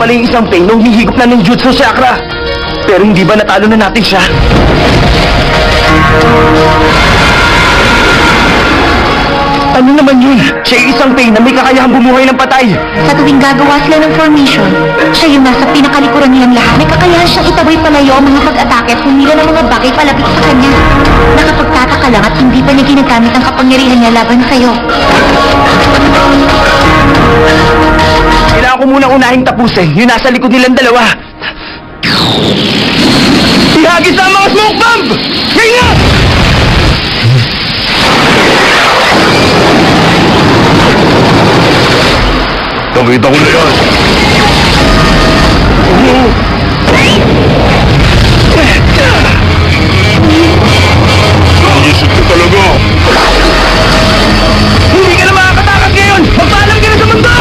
pala yung isang Pain nung hihigop na ng Jutsu Chakra. Pero hindi ba natalo na natin siya? Ano naman yun? Siya yung isang Pain na may kakayahang bumuhay ng patay. Sa tuwing gagawa sila ng formation, siya yung nasa pinakalikuran nilang lahat. May kakayahan siyang itaboy palayo ang mga pag-atake at humila ng mga bagay palapit sa kanya. Nakapagtataka lang at hindi pa niya ginagamit ang kapangyarihan niya laban sa'yo. Kailangan ko munang unahing tapusin yung nasa likod nilang dalawa. Ihagis ang mga smoke bomb! Ngayon na! Nakita ko na yan. Iisip ko talaga. Hindi ka na makakatakas ngayon! Magpaalam ka na sa mundo!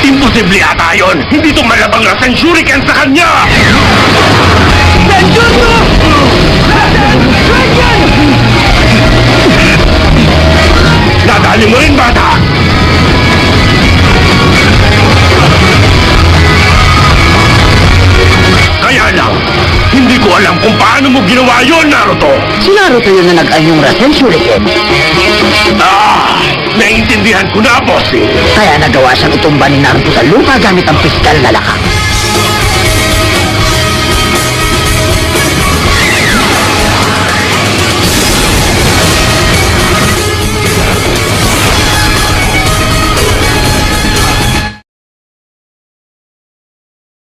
Imposible ata yun. Hindi ito malabang na Shuriken sa kanya. Senjutsu! Dragon! Nadali mo rin, bata. Kaya lang, hindi ko alam kung paano mo ginawa yun, Naruto. Si Naruto yun na nag-anyong Rasen Shuriken. Naiintindihan ko na, boss eh. Kaya nagawa siyang itumba ni Naruto sa lupa gamit ang pisikal na lakas.